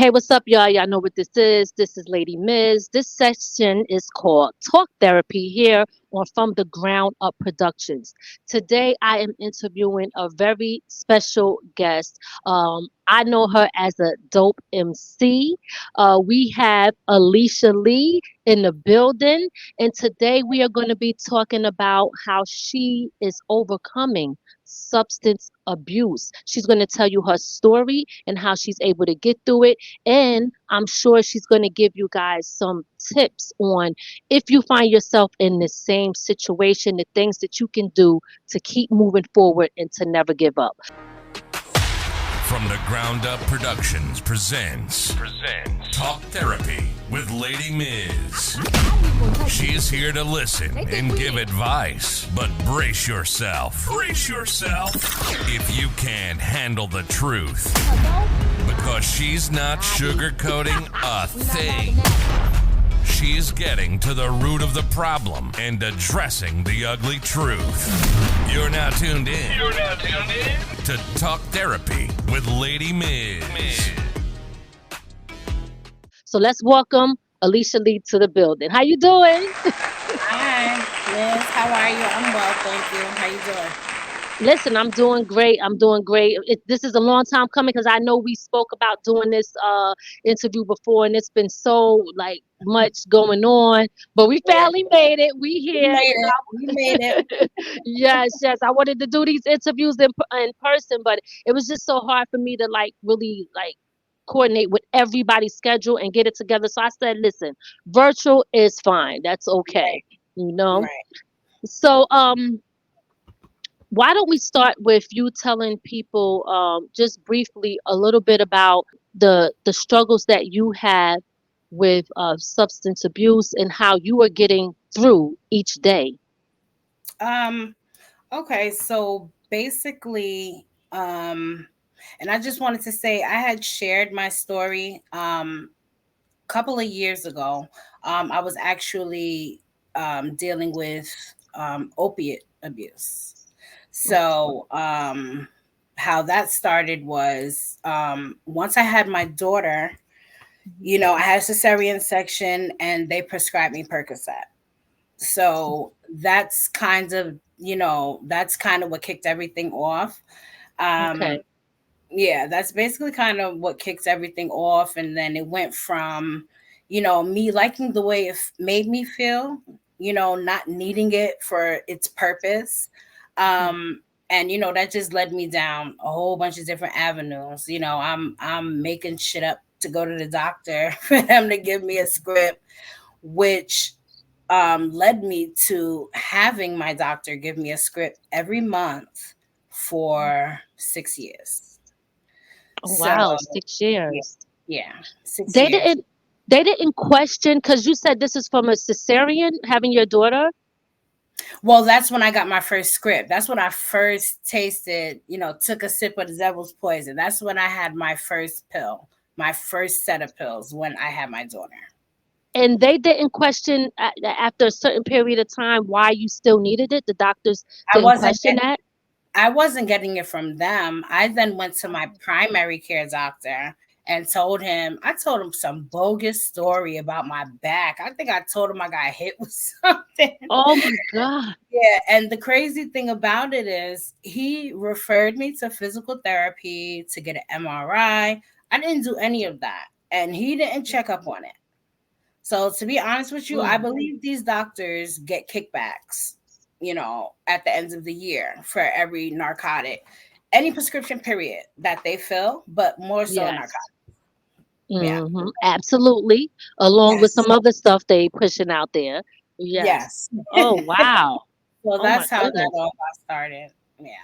Hey, what's up, y'all? Y'all know what this is. This is Lady Miz. This section is called Talk Therapy here on From the Ground Up Productions. Today, I am interviewing a very special guest. I know her as a dope MC. We have Alicia Leigh in the building, and today we are going to be talking about how she is overcoming substance abuse. She's going to tell you her story and how she's able to get through it. And I'm sure she's going to give you guys some tips on if you find yourself in the same situation, the things that you can do to keep moving forward and to never give up. From the Ground Up Productions presents Talk Therapy with Lady Miz. She is here to listen and give advice, but brace yourself. If you can't handle the truth. Because she's not sugarcoating a thing. She's getting to the root of the problem and addressing the ugly truth. You're now tuned in to Talk Therapy with Lady Miz. So let's welcome Alicia Leigh to the building. How you doing? Hi, Liz. How are you? I'm well, thank you. How you doing? Listen, I'm doing great. This is a long time coming because I know we spoke about doing this interview before, and it's been so much going on. But we Yeah, finally made it. We here. we made it. Yes, yes. I wanted to do these interviews in person, but it was just so hard for me to really coordinate with everybody's schedule and get it together. So I said, listen, virtual is fine. That's okay. You know. Right. So why don't we start with you telling people just briefly a little bit about the struggles that you have with substance abuse and how you are getting through each day? Um. Okay. So basically, and I just wanted to say I had shared my story a couple of years ago. I was actually dealing with opiate abuse. So how that started was once I had my daughter. I had a cesarean section and they prescribed me Percocet. So that's kind of what kicked everything off. Um, Okay. yeah, that's basically kind of what kicks everything off. And then it went from, me liking the way it made me feel, not needing it for its purpose. And that just led me down a whole bunch of different avenues. I'm making shit up to go to the doctor for them to give me a script, which led me to having my doctor give me a script every month for 6 years. Oh So wow, six yeah, years. yeah, six They years. didn't they didn't question because you said this is from a cesarean having your daughter. Well, that's when I got my first script. That's when I first tasted, took a sip of the devil's poison. That's when I had my first pill, my first set of pills when I had my daughter. And they didn't question after a certain period of time why you still needed it. The doctors I didn't wasn't question that. I wasn't getting it from them. I then went to my primary care doctor and I told him some bogus story about my back. I think I told him I got hit with something. Oh my God. Yeah, and the crazy thing about it is he referred me to physical therapy to get an MRI. I didn't do any of that, and he didn't check up on it. So to be honest with you, I Mm. believe these doctors get kickbacks, at the end of the year for every narcotic, any prescription period that they fill, but more so Yes. narcotics. Yeah. Absolutely. Along with Yes. some other stuff they pushing out there. Yes. Yes. Oh wow. So Oh my that's how that goodness. all got started. Yeah.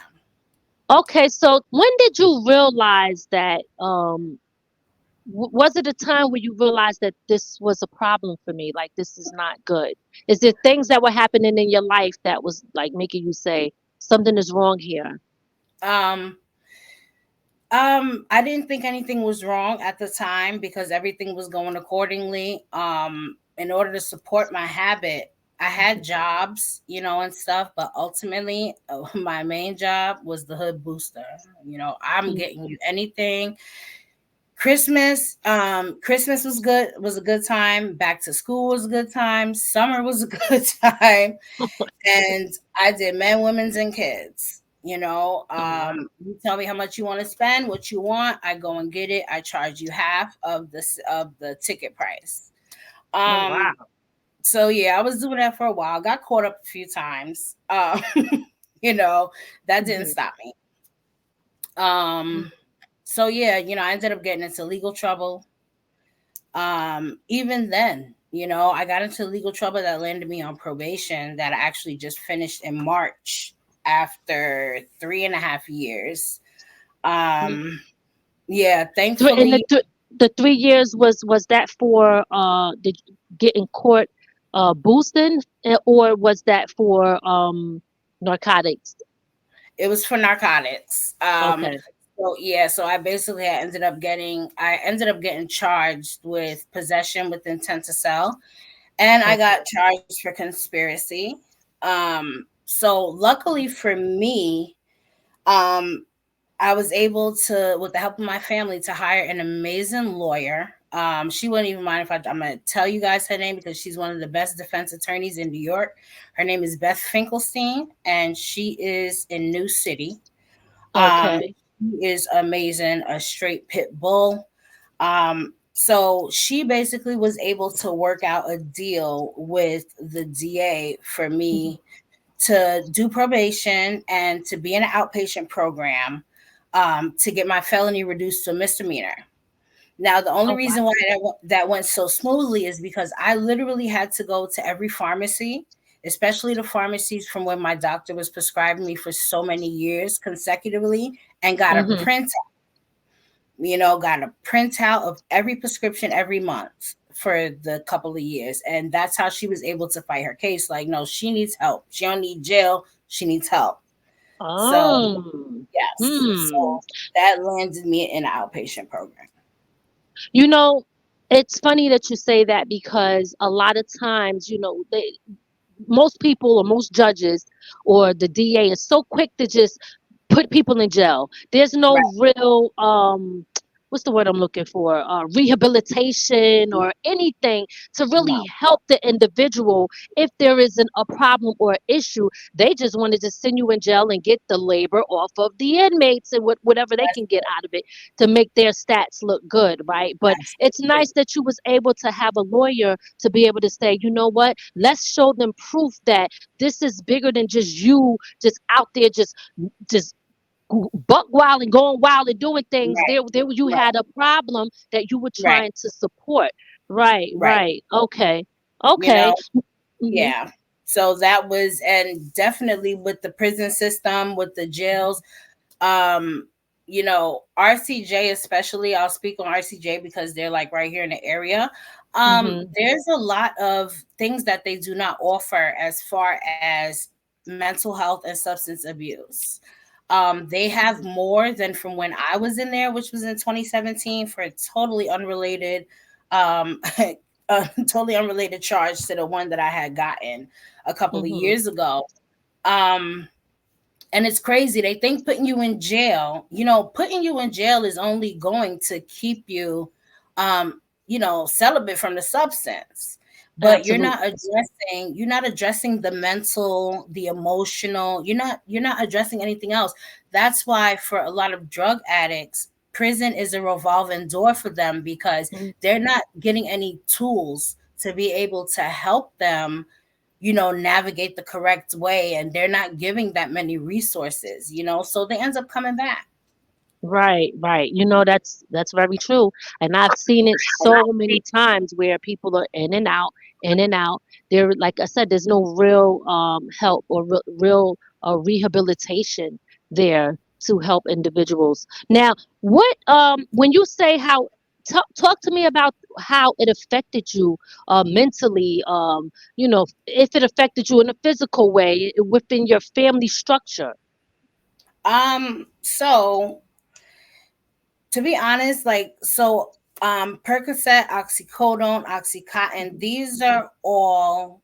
Okay, so when did you realize that was it a time where you realized that this was a problem for me? Like this is not good. Is there things that were happening in your life that was like making you say something is wrong here? Um, I didn't think anything was wrong at the time because everything was going accordingly. In order to support my habit, I had jobs, and stuff, but ultimately, my main job was the hood booster. I'm Mm. getting you anything Christmas was good, was a good time. Back to school was a good time. Summer was a good time. And I did men, women's, and kids. Oh wow. You tell me how much you want to spend, what you want, I go and get it. I charge you half of the ticket price. Oh Um, wow. so yeah, I was doing that for a while. Got caught up a few times. You know, that didn't Hmm. stop me. Um, so yeah, I ended up getting into legal trouble. Even then, I got into legal trouble that landed me on probation that I actually just finished in March after 3.5 years. Um, yeah, And thankfully the 3 years was that for did you get in court boosting, or was that for narcotics? it was for narcotics. Okay. So yeah, so I ended up getting charged with possession with intent to sell, and I Okay. got charged for conspiracy. So luckily for me, um, I was able to, with the help of my family, to hire an amazing lawyer. She wouldn't even mind if I'm going to tell you guys her name because she's one of the best defense attorneys in New York. Her name is Beth Finkelstein, and she is in New City. Um, Okay. she is amazing, a straight pit bull. So she basically was able to work out a deal with the DA for Mhm. me to do probation and to be in an outpatient program, to get my felony reduced to a misdemeanor. Now, the only Oh wow. reason why that went so smoothly is because I literally had to go to every pharmacy, especially the pharmacies from when my doctor was prescribing me for so many years consecutively, and Hmm. got a printout of every prescription every month for the couple of years. And that's how she was able to fight her case. Like, no, she needs help. She don't need jail. She needs help. So, Oh. yes. So Hmm. that landed me in an outpatient program. You know, it's funny that you say that because a lot of times, most people or most judges or the DA is so quick to just put people in jail. There's no Right. real what's the word I'm looking for? Rehabilitation or anything to really No, help the individual if there isn't a problem or an issue. They just want to just send you in jail and get the labor off of the inmates and whatever they that's can get out of it to make their stats look good, right? But it's absolutely nice that you was able to have a lawyer to be able to say, you know what, let's show them proof that this is bigger than just you just out there just buck wild and going wild and doing things. right. There you Right. had a problem that you were Right. trying to support. Right, Right. right. Okay. You Okay. know, Hmm. yeah. So that was, and definitely with the prison system, with the jails, um RCJ, especially, I'll speak on RCJ because they're like right here in the area. Hmm. There's a lot of things that they do not offer as far as mental health and substance abuse. They have more than from when I was in there, which was in 2017, for a totally unrelated a totally unrelated charge to the one that I had gotten a couple of Hmm. years ago. um and it's crazy. They think putting you in jail is only going to keep you, celibate from the substance. But Absolutely. you're not addressing the mental, the emotional. You're not addressing anything else. That's why for a lot of drug addicts, prison is a revolving door for them because Mhm. they're not getting any tools to be able to help them, navigate the correct way, and they're not giving that many resources, so they end up coming back. Right, right. That's very true. And I've seen it so many times where people are in and out, in and out. There, like I said, there's no real help or real rehabilitation there to help individuals. Now, what when you say how talk to me about how it affected you mentally, if it affected you in a physical way within your family structure. So to be honest, Percocet, oxycodone, oxycontin, these are all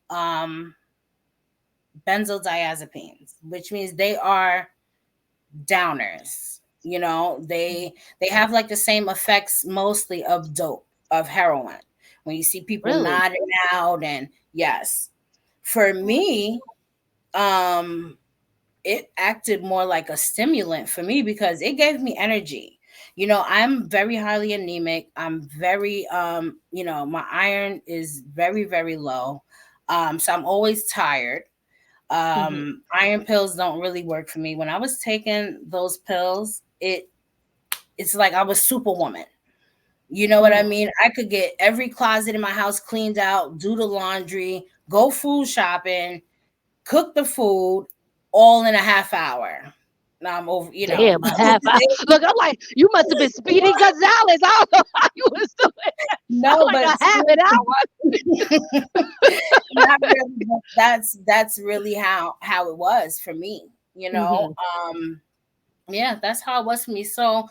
benzodiazepines, which means they are downers. You know, they have like the same effects mostly of dope, of heroin. When you see people Really? nodding out, and yes, for me, um it acted more like a stimulant for me because it gave me energy. You know, I'm very highly anemic. I'm very you know, my iron is very, very low. So I'm always tired. Hmm. Iron pills don't really work for me. When I was taking those pills, it's like I was superwoman. You know what I Hmm. mean? I could get every closet in my house cleaned out, do the laundry, go food shopping, cook the food all in a half hour. Now I'm over, you know. Damn, a half hour. Look, I'm like, you must have been Speedy Gonzalez. I don't know how you was doing that. I'm No, like but a half an hour. not really. But that's really how it was for me. You know, Hmm. yeah, that's how it was for me. So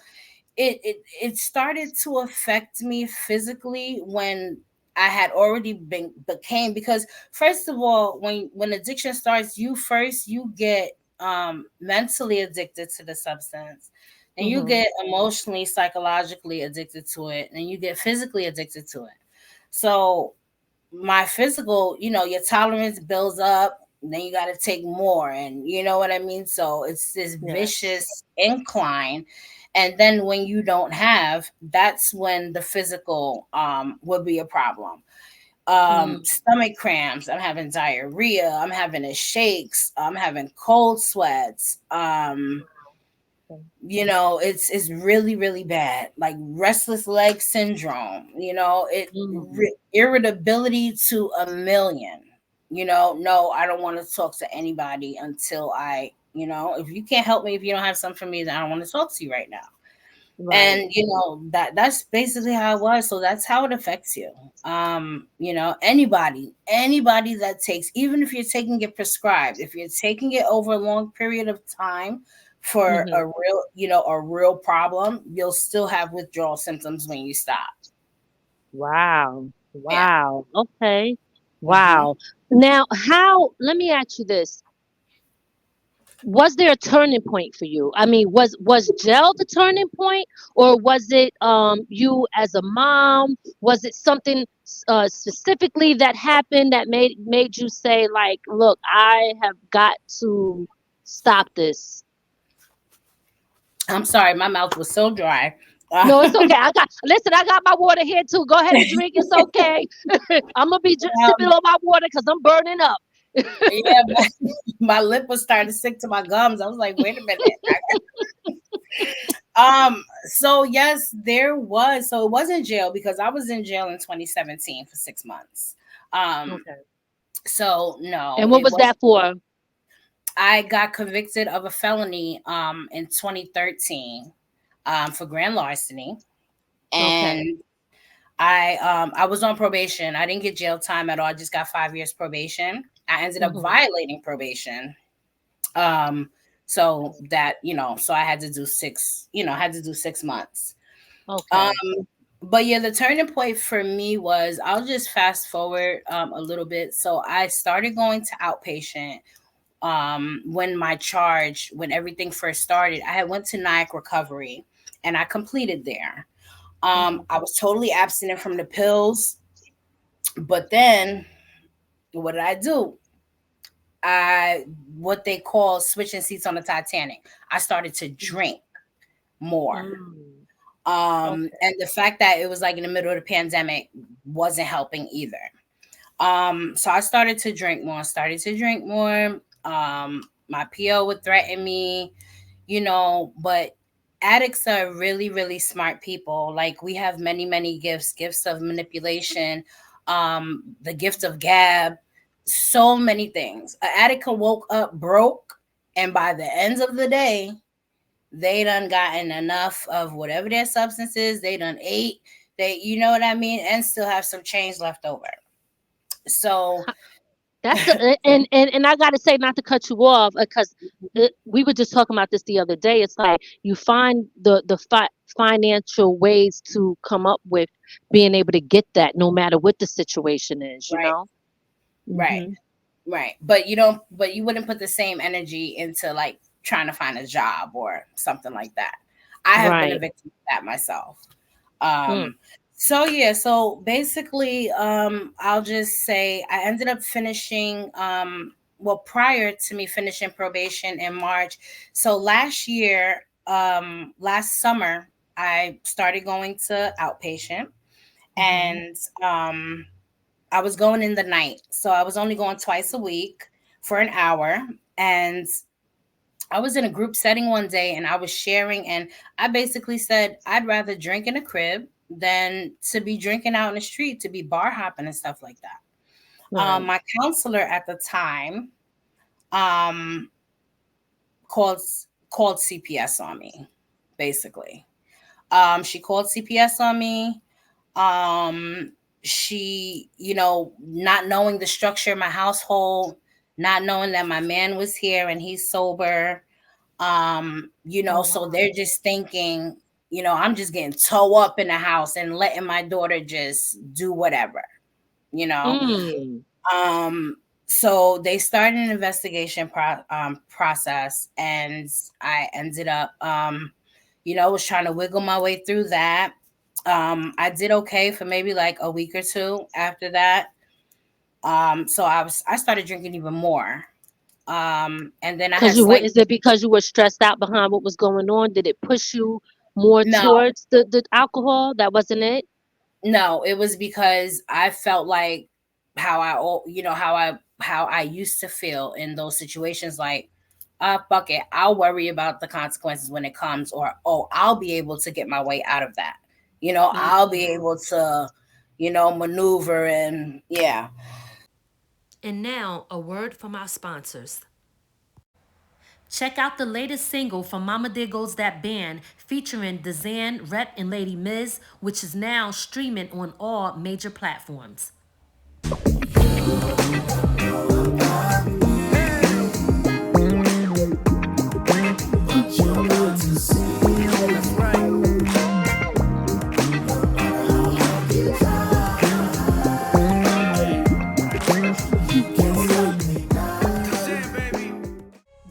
it started to affect me physically when I had already been became, because first of all, when addiction starts, you get mentally addicted to the substance, and you Hmm. get emotionally, psychologically addicted to it, and you get physically addicted to it. So my physical, you know, your tolerance builds up, and then you got to take more, and you know what I mean. So it's this Yes. vicious incline, and then when you don't have, that's when the physical would be a problem. Mm. Stomach cramps, I'm having diarrhea, I'm having a shakes, I'm having cold sweats, you know, it's really, really bad, like restless leg syndrome, you know, Mm. irritability to a million. You know, no, I don't want to talk to anybody until I, you know, if you can't help me, if you don't have something for me, then I don't want to talk to you right now. Right. And you know, that's basically how it was. So that's how it affects you. You know, anybody that takes, even if you're taking it prescribed, if you're taking it over a long period of time for Hmm. a real, you know, a real problem, you'll still have withdrawal symptoms when you stop. Wow. Yeah. Wow. Okay. Hmm. Wow. Now, let me ask you this. Was there a turning point for you? I mean, was jail the turning point, or was it you as a mom? Was it something specifically that happened that made you say like, look, I have got to stop this? I'm sorry, my mouth was so dry. No, it's okay. Listen, I got my water here too. Go ahead and drink. It's okay. I'm gonna be sipping Um, on my water because I'm burning up. yeah, my lip was starting to stick to my gums. I was like, wait a minute. So yes, there was. So it wasn't jail because I was in jail in 2017 for 6 months. Um, Okay. so no, And what it was was. that for? I got convicted of a felony in 2013 for grand larceny, Okay. and I was on probation. I didn't get jail time at all. I just got 5 years probation. I ended up Hmm. violating probation. Um, so that, you know, so I had to do I had to do 6 months. Um, Okay. but yeah, the turning point for me was, I'll just fast forward a little bit. So I started going to outpatient when everything first started. I had went to Nyack Recovery and I completed there. Hmm. I was totally abstinent from the pills, but then what did I do? I What they call switching seats on the Titanic. I started to drink more. Mm. And the fact that it was like in the middle of the pandemic wasn't helping either. So I started to drink more. My PO would threaten me, you know, but addicts are really, really smart people. Like, we have many, many gifts of manipulation, the gift of gab, so many things. An addict can woke up broke, and by the end of the day, they done gotten enough of whatever their substance is. They done ate. They, you know what I mean, and still have some change left over. So, That's and I gotta say, not to cut you off, because we were just talking about this the other day. It's like you find the financial ways to come up with being able to get that, no matter what the situation is. You right, know. right, Hmm. right. But you don't. But you wouldn't put the same energy into like trying to find a job or something like that. I have been a Right. victim of that myself. Mm. Um, so yeah, so basically, I'll just say I ended up finishing, well, prior to me finishing probation in March. So last year, last summer, I started going to outpatient, Mm-hmm. and um, I was going in the night. So I was only going twice a week for an hour. And I was in a group setting one day and I was sharing, and I basically said, I'd rather drink in a crib than to be drinking out in the street, to be bar hopping and stuff like that. Right. My counselor at the time um, called called CPS on me, basically. She called CPS on me. Um, she, not knowing the structure of my household, not knowing that my man was here and he's sober. Oh So wow. they're just thinking, I'm just getting toe up in the house and letting my daughter just do whatever, you know. Mm. Um, so they started an investigation process, and I ended up, was trying to wiggle my way through that. I did okay for maybe like a week or two after that. So I started drinking even more. And then I Cause had you were, slight is it because you were stressed out behind what was going on? Did it push you more no, towards the alcohol? That wasn't it? no, it was because I felt like how I used to feel in those situations, like, fuck it, I'll worry about the consequences when it comes, or oh, I'll be able to get my way out of that. I'll be Mm-hmm. able to, maneuver, and yeah. And now, a word from our sponsors. Check out the latest single from Mama There Goes That Band featuring Dezan, Rep, and Lady Miz, which is now streaming on all major platforms.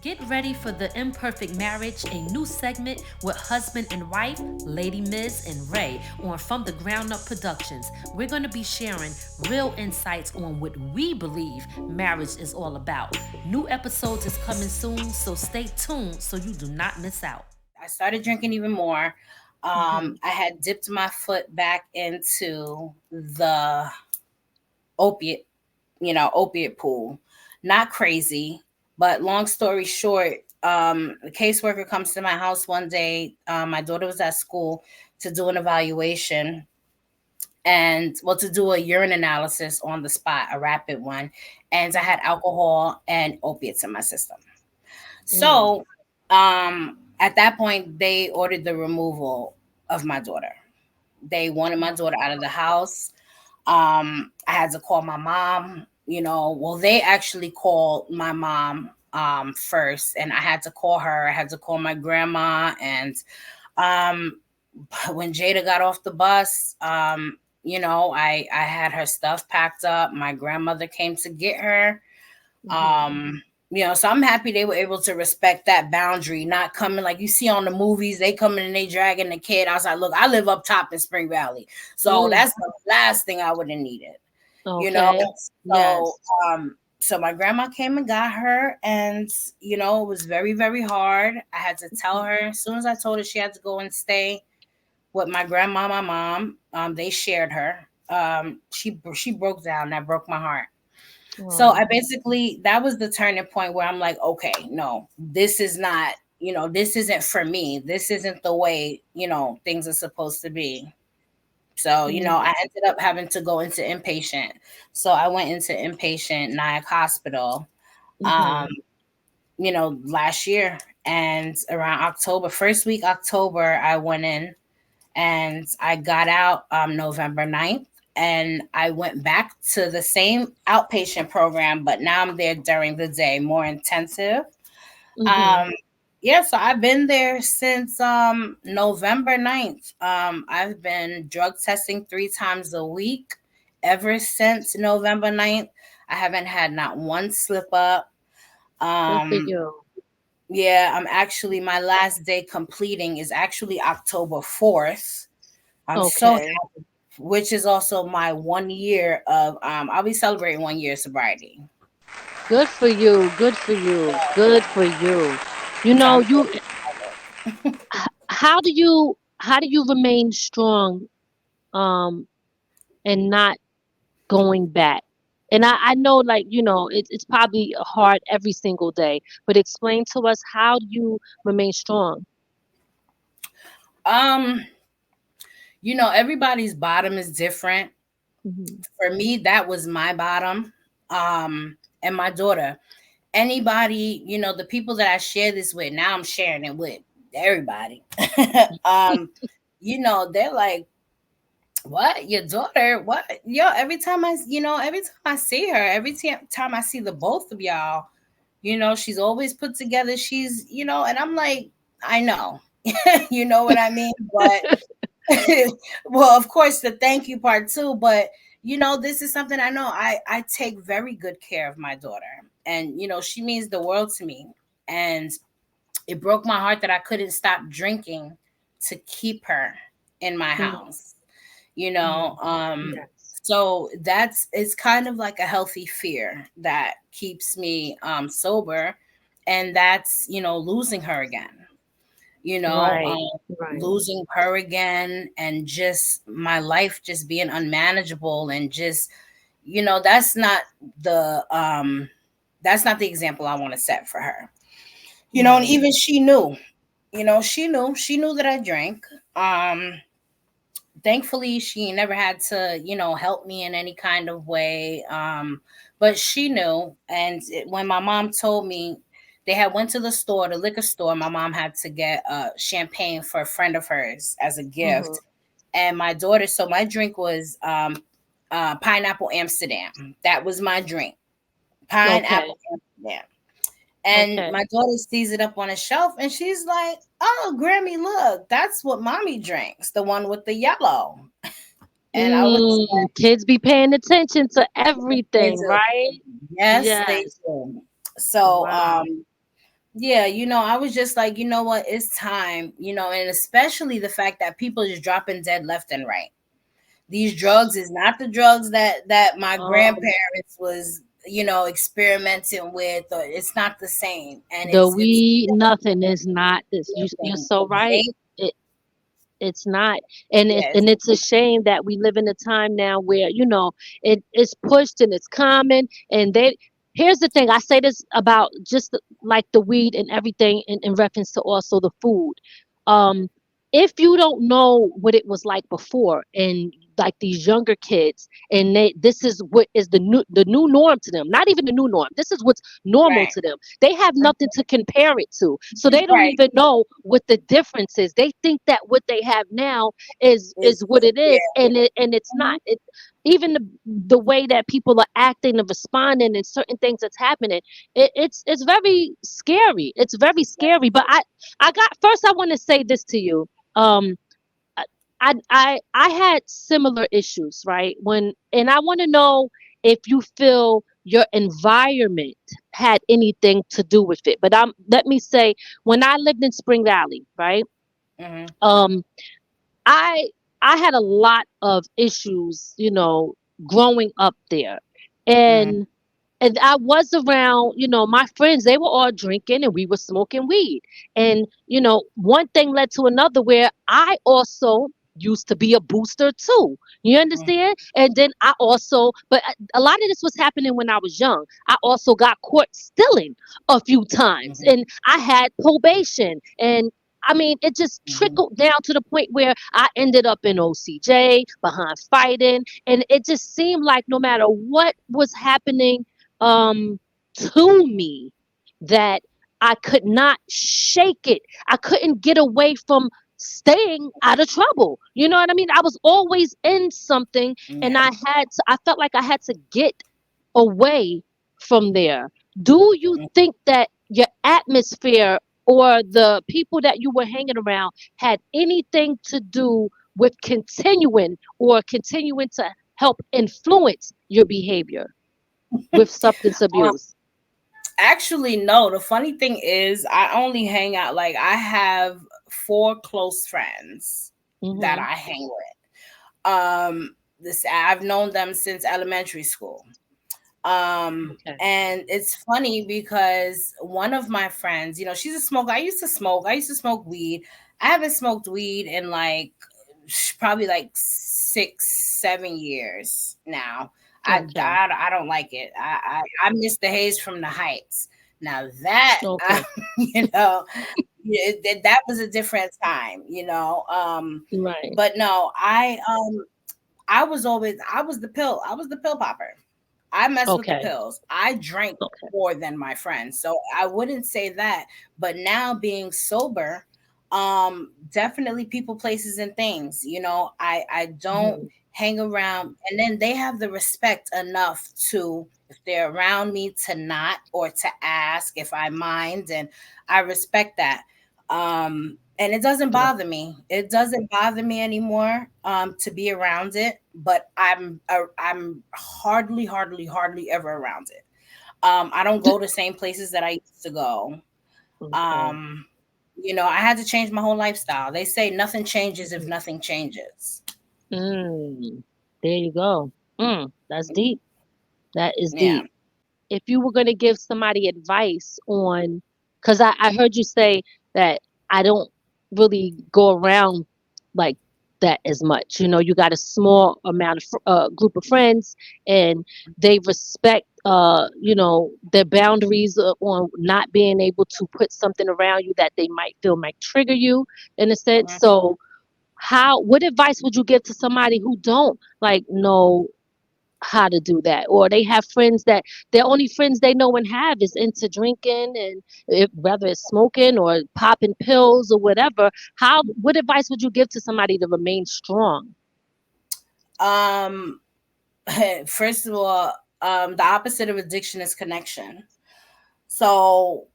Get ready for The Imperfect Marriage, a new segment with husband and wife, Lady Miz and Ray, on From the Ground Up Productions. We're going to be sharing real insights on what we believe marriage is all about. New episodes is coming soon, so stay tuned so you do not miss out. I started drinking even more. Mm-hmm. I had dipped my foot back into the opiate, opiate pool. Not crazy, but long story short, the caseworker comes to my house one day. My daughter was at school to do an evaluation, and well, to do a urine analysis on the spot, a rapid one. And I had alcohol and opiates in my system. Mm. So at that point, they ordered the removal of my daughter. They wanted my daughter out of the house. I had to call my mom. Well, they actually called my mom first, and I had to call her. I had to call my grandma, and um, when Jada got off the bus, I had her stuff packed up. My grandmother came to get her. Mm-hmm. Um, so I'm happy they were able to respect that boundary, not coming like you see on the movies. They coming and they dragging the kid. I was like, look, I live up top in Spring Valley, so Mm. that's the last thing I would have needed. You know, Okay. so Yes. so my grandma came and got her, and it was very, very hard. I had to tell her as soon as I told her she had to go and stay with my grandma, my mom. They shared her. She broke down. That broke my heart. So I Oh. basically, that was the turning point where I'm like, okay, no, this is not, this isn't for me. This isn't the way, things are supposed to be. So, Mm. I ended up having to go into inpatient. So I went into inpatient Nyack Hospital, um, Mm-hmm. last year. And around October, first week October, I went in, and I got out November 9th. And I went back to the same outpatient program, but now I'm there during the day, more intensive. Mm-hmm. Um, yeah, so I've been there since November 9th. I've been drug testing 3 times a week ever since November 9th. I haven't had not one slip up. Good for Um, you. Yeah, I'm actually my last day completing is actually October 4th. I'm so Okay. happy, which is also my 1 year of I'll be celebrating 1 year sobriety. Good for you. Good for you. Good for you. You So know, I'm you how do you remain strong and not going back? And I know, like, it's probably hard every single day, but explain to us, how do you remain strong? um everybody's bottom is different. Hmm. For me, that was my bottom. And my daughter, anybody, the people that I share this with, now I'm sharing it with everybody. um, they're like, what? Your daughter? What? Yo, every time I see her, time I see the both of y'all, she's always put together. And I'm like, I know. You know what I mean? But well, of course, the thank you part too. But this is something I know. I take very good care of my daughter, and she means the world to me. And it broke my heart that I couldn't stop drinking to keep her in my Mm, house. mm, yes. So it's kind of like a healthy fear that keeps me sober, and that's losing her again, you know, um, Right. Right. losing her again, and just my life just being unmanageable, and just the that's not the example I want to set for her. And Right. even she knew, she knew that I drank. Um, Thankfully she never had to help me in any kind of way. But she knew, and when my mom told me, they had went to the liquor store, my mom had to get champagne for a friend of hers as a Hmm. gift. And my daughter, so my drink was pineapple Amsterdam. That was my drink, Okay. pineapple Amsterdam. And Okay. my daughter sees it up on a shelf, and she's like, "Oh, Grammy, look, that's what mommy drinks, the one with the yellow." And I was Kids be paying attention to like, they everything, do. right? Yes, they Yes. do. So, Wow. yeah, I was just like, you know what, it's time, and especially the fact that people just dropping dead left and right. These drugs is not the drugs that my Um, grandparents was, experimenting with, or it's not the same. And the it's weed, nothing is not this. You're nothing. so right. Vape, It it's not, and yes, it's a shame that we live in a time now where it's pushed and it's common. And they here's the thing. I say this about just like the weed and everything in reference to also the food. Um, if you don't know what it was like before, and like these younger kids, and this is what is the new norm to them. Not even the new norm. This is what's normal right, to them. They have nothing to compare it to, so they don't right. even know what the difference is. They think that what they have now is It's what it yeah, is, and it's not. Even the way that people are acting and responding and certain things that's happening, it's very scary. It's very scary. But I got first. I want to say this to you. Um, I had similar issues, right? And I want to know if you feel your environment had anything to do with it. But let me say, when I lived in Spring Valley, right? hmm Um, I I had a lot of issues, growing up there. hmm And I was around, my friends, they were all drinking and we were smoking weed. And, one thing led to another where I also used to be a booster too. You understand? And then but a lot of this was happening when I was young. I also got caught stealing a few times, hmm and I had probation. And I mean, it just hmm trickled down to the point where I ended up in OCJ behind fighting. And it just seemed like no matter what was happening to me, that I could not shake it. I couldn't get away from staying out of trouble. You know what I mean? I was always in something, and Yeah. I felt like I had to get away from there. Do you think that your atmosphere or the people that you were hanging around had anything to do with continuing to help influence your behavior with substance Um, abuse? Actually, no. The funny thing is, I only hang out, like, I have four close friends that Mm-hmm. I hang with. This I've known them since elementary school. Okay. And it's funny because one of my friends, she's a smoker. I used to smoke weed. I haven't smoked weed in like probably like 6 7 years now. Okay. I don't like it. I miss the haze from the heights. Now that Okay. you know that was a different time, Right. but no, I was the pill popper. I messed with the Okay. pills. I drank Okay. more than my friends. So I wouldn't say that. But now being sober, definitely people, places, and things. I don't Mm-hmm. hang around, and then they have the respect enough to, if they're around me, to not, or to ask if I mind, and I respect that. And it doesn't Right. bother me. It doesn't bother me anymore, to be around it, but I'm hardly ever around it. I don't D- go to the same places that I used to go. Okay. Um, I had to change my whole lifestyle. They say nothing changes if Mhm. nothing changes. Mm. There you go. That's deep. That is Yeah. deep. If you were going to give somebody advice on, because I heard you say that I don't really go around like that as much. You got a small amount of group of friends, and they respect, their boundaries on not being able to put something around you that they might feel might trigger you in a sense. Mhm. So, what advice would you give to somebody who don't like know how to do that, or they have friends that their only friends they know and have is into drinking, and whether it's smoking or popping pills or whatever? What advice would you give to somebody to remain strong? Um, First of all, the opposite of addiction is connection. So,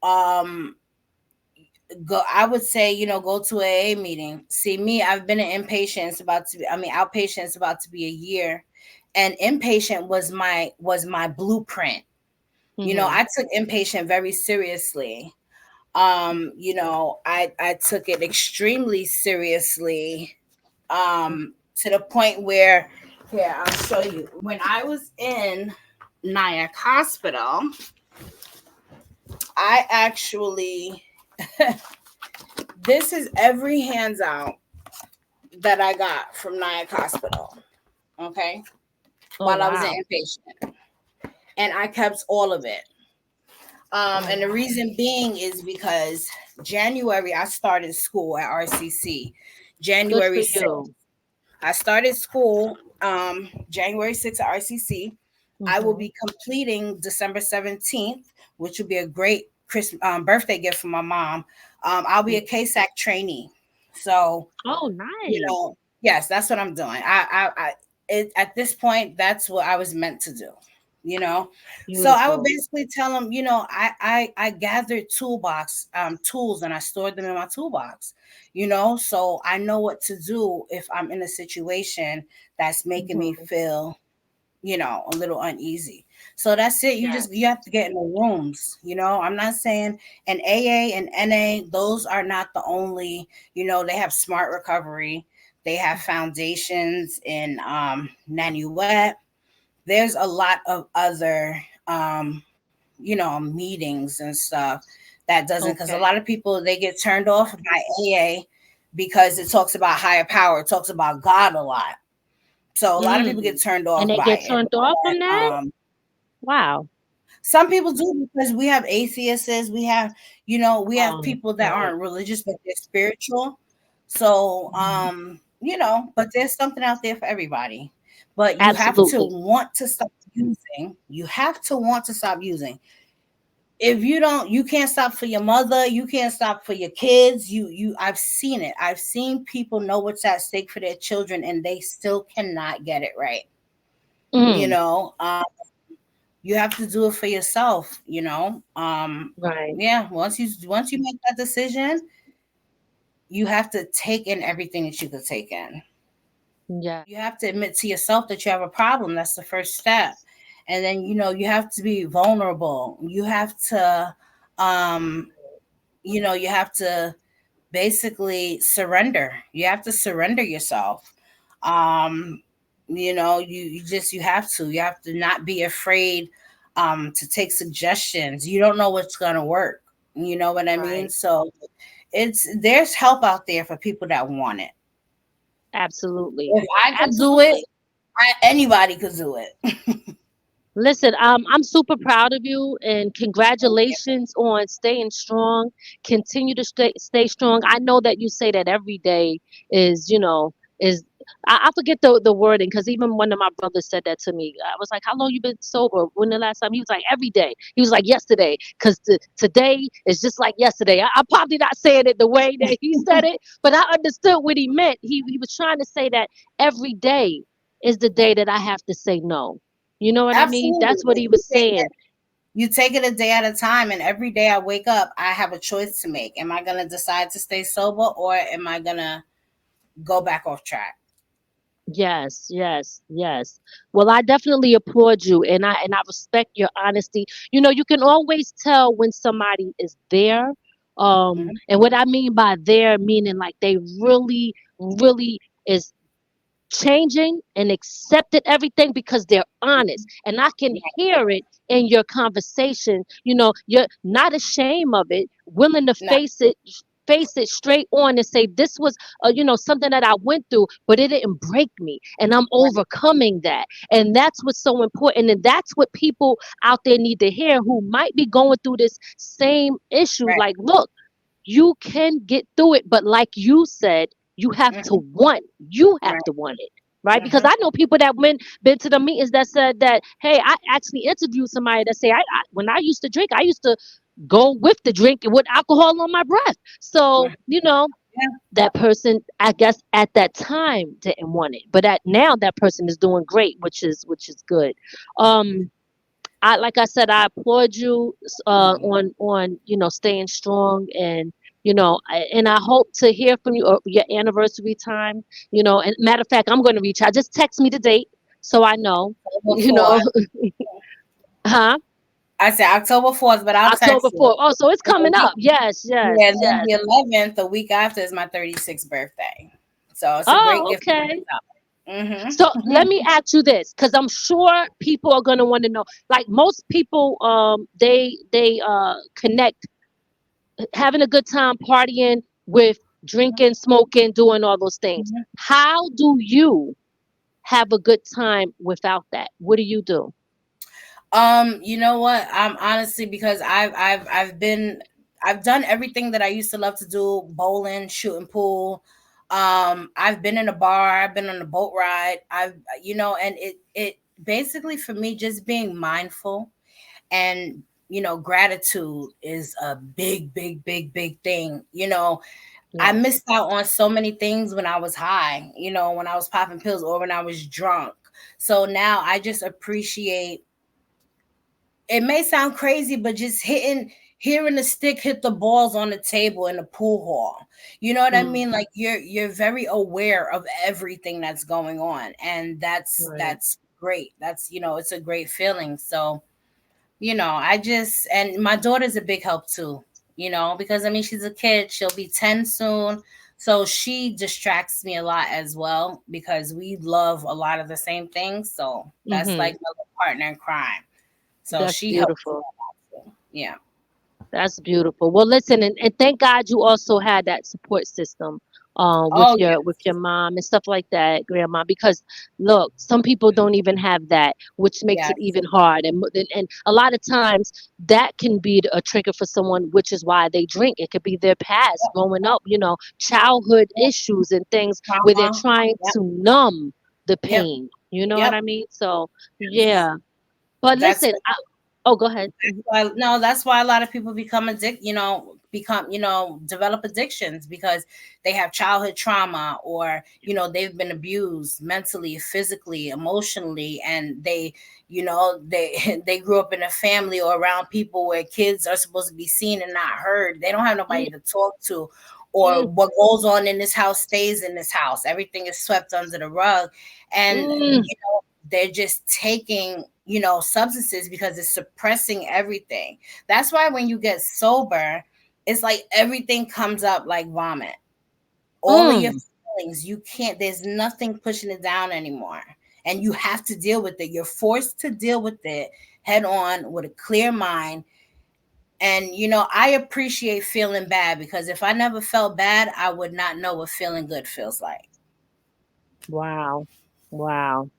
go. I would say, go to a AA meeting. See, me, I've been an inpatient. It's about to be. I mean, outpatient. It's about to be a year, and inpatient was my blueprint. Hmm. I took inpatient very seriously. I took it extremely seriously. To the point where, here, I'll show you. When I was in Nyack Hospital, I actually, this is every handout that I got from Nyack Hospital. Okay. Oh, While I was an wow. inpatient, and I kept all of it. Oh, And the wow. reason being is because January I started school at RCC. Good for January 6th. you. I started school January 6th at RCC. I will Hmm. be completing December 17th, which will be a great Christmas birthday gift for my mom. I'll be a KSAC trainee. So, Oh, nice. yes, that's what I'm doing. At this point, that's what I was meant to do. You know, so I would Beautiful. basically tell them, I gathered toolbox tools, and I stored them in my toolbox. So I know what to do if I'm in a situation that's making me Hmm. feel, a little uneasy. So that's it. You Yes. have to get in the rooms. I'm not saying, and AA and NA, those are not the only, they have smart recovery, they have foundations in Nanuet. There's a lot of other meetings and stuff that doesn't, because a Okay. lot of people, they get turned off by AA because it talks about higher power, it talks about God a lot. So a lot of people Mm. get turned And off they by get it. turned off from But, that? Wow. some people do, because we have atheists, we have Oh, people that right. aren't religious but they're spiritual. So, Mhm. but there's something out there for everybody. But you have to Absolutely. want to stop using. You have to want to stop using. If you don't, you can't stop for your mother, you can't stop for your kids. I've seen it. I've seen people know what's at stake for their children, and they still cannot get it right. You Mm. know, um, you have to do it for yourself. Right. Yeah. Once you make that decision, you have to take in everything that you could take in. Yeah. You have to admit to yourself that you have a problem. That's the first step. And then, you have to be vulnerable. You have to, um, you have to basically surrender. You have to surrender yourself. Um, you have to. You have to not be afraid to take suggestions. You don't know what's gonna work. You know what I mean? Right. So there's help out there for people that want it. Absolutely. If I could do it, Absolutely. anybody could do it. Listen, I'm super proud of you and congratulations on staying strong. Continue to stay strong. I know that you say that every day is, is I forget the wording because even one of my brothers said that to me. I was like, "How long you been sober? When the last time?" He was like, "Every day." He was like, "Yesterday," because today is just like yesterday. I'm probably not saying it the way that he said it, but I understood what he meant. He was trying to say that every day is the day that I have to say no. You know what I mean? That's what Absolutely. he was saying. You take it a day at a time, and every day I wake up, I have a choice to make. Am I going to decide to stay sober, or am I going to go back off track? Yes, yes, yes. Well, I definitely applaud you and I respect your honesty. You can always tell when somebody is there. Mhm. And what I mean by there meaning like they really, really is changing and accepted everything because they're honest and I can hear it in your conversation. You're not ashamed of it, willing to No, face it straight on and say this was something that I went through, but it didn't break me and I'm right, overcoming that. And that's what's so important, and that's what people out there need to hear who might be going through this same issue. right. Like, look, you can get through it, but like you said, you have to Hmm. want it, right? Because Hmm. I know people that been to the meetings that said that, hey, I actually interviewed somebody that say, when I used to drink, I used to go with the drink with alcohol on my breath. So Yeah. that person, I guess, at that time didn't want it, but at now that person is doing great, which is good. um I, like I said, I applaud you on staying strong, and and I hope to hear from you your anniversary time. And matter of fact, I'm going to reach out. Just text me the date so I know. You know, October 4th. huh? I said October 4th, but I'll October text you. 4th. Oh, so it's And the coming week, up. Yes, yes, yeah, and then yes. the 11th, the week after, is my 36th birthday. So it's a great Oh, gift for okay. myself. So let me ask you this, because I'm sure people are going to want to know. Like most people, they connect having a good time partying with drinking, smoking, doing all those things. Hmm. How do you have a good time without that? What do you do? You know what? I'm honestly, because I've done everything that I used to love to do: bowling, shooting pool. I've been in a bar, I've been on a boat ride. And it basically, for me, just being mindful, and gratitude is a big, big, big, big thing. I Yes. missed out on so many things when I was high, when I was popping pills, or when I was drunk. So now I just appreciate. It may sound crazy, but just hearing the stick hit the balls on the table in the pool hall. You know what I Mm, mean? Like, you're very aware of everything that's going on, and right. that's great. That's, it's a great feeling. So, I just, and my daughter's a big help too, because I mean, she's a kid, she'll be 10 soon. So she distracts me a lot as well, because we love a lot of the same things. So that's like Hmm. my little partner in crime. So That's she helps a beautiful. lot too. Yeah. That's beautiful. Well, listen, and thank God you also had that support system, with Oh your yeah. with your mom and stuff like that, grandma. Because look, some people don't even have that, which makes it Yes. even hard. And a lot of times that can be a trigger for someone, which is why they drink. It could be their past, growing up, childhood Yep. issues and things where they're Trauma. trying Yep. to numb the Yep. pain. You know what Yep. I mean? So yeah. But That's listen, oh, go ahead. why, no, that's why a lot of people develop addictions, because they have childhood trauma, or they've been abused mentally, physically, emotionally, and they they grew up in a family or around people where kids are supposed to be seen and not heard. They don't have nobody Mm, to talk to, or mm, what goes on in this house stays in this house. Everything is swept under the rug, and mm. they're just taking substances because it's suppressing everything. That's why when you get sober, it's like everything comes up like vomit. All of your feelings, you can't, there's nothing pushing it down anymore. And you have to deal with it. You're forced to deal with it head on with a clear mind. And, I appreciate feeling bad, because if I never felt bad, I would not know what feeling good feels like. Wow. Wow.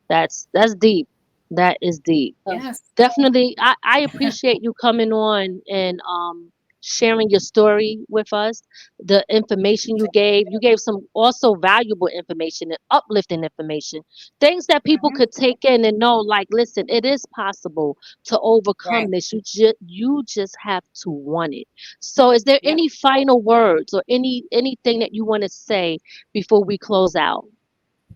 That's deep. That is deep. Yes. Definitely, I appreciate you coming on and sharing your story with us. The information you gave some also valuable information and uplifting information, things that people Mhm. could take in and know. Like, listen, it is possible to Right. overcome this. You just have to want it. So, is there Yep. any final words or anything that you want to say before we close out?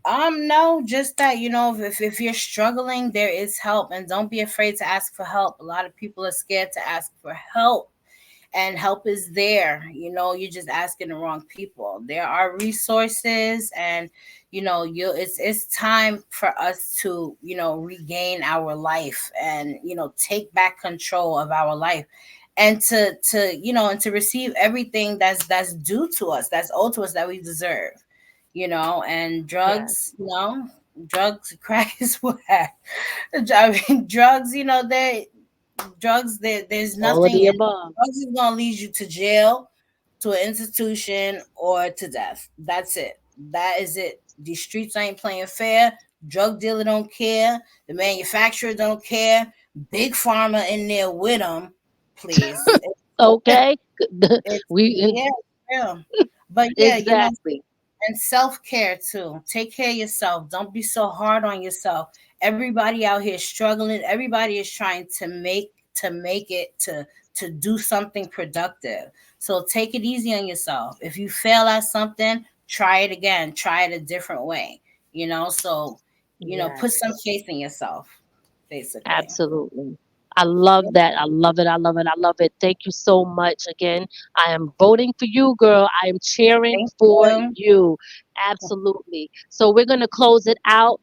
No, just that, if you're struggling, there is help, and don't be afraid to ask for help. A lot of people are scared to ask for help, and help is there. You're just asking the wrong people. There are resources, and it's time for us to regain our life, and take back control of our life, and to receive everything that's due to us, that's owed to us, that we deserve. And Yes. drugs, crack is whack. I mean, drugs, there's All of nothing the in above. drugs is gonna lead you to jail, to an institution, or to death. That's it. That is it. These streets ain't playing fair. Drug dealer don't care. The manufacturer don't care. Big pharma in there with them. Please. Okay. It's we yeah, yeah. But yeah, exactly. and self-care too. Take care of yourself. Don't be so hard on yourself. Everybody out here struggling. Everybody is trying to make it to do something productive. So take it easy on yourself. If you fail at something, try it again. Try it a different way. So put Yes. some faith in yourself, basically. Absolutely. I love that. I love it. I love it. I love it. Thank you so much again. I am voting for you, girl. I am cheering Thank for you. you. Absolutely. So we're gonna close it out.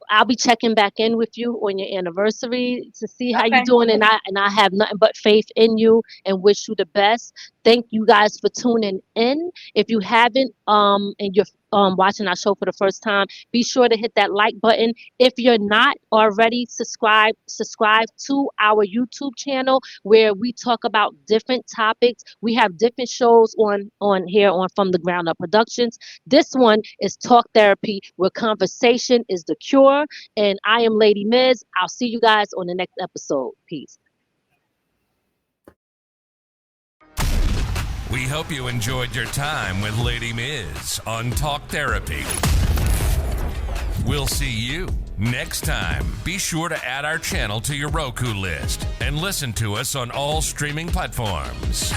I'll be checking back in with you on your anniversary to see how you're Okay. doing, and I have nothing but faith in you and wish you the best. Thank you guys for tuning in. If you haven't and you're watching our show for the first time, be sure to hit that like button. If you're not already subscribe to our YouTube channel where we talk about different topics. We have different shows on here on From the Ground Up Productions. This one is Talk Therapy, where conversation is the cure. And I am Lady Miz. I'll see you guys on the next episode. Peace. We hope you enjoyed your time with Lady Miz on Talk Therapy. We'll see you next time. Be sure to add our channel to your Roku list and listen to us on all streaming platforms.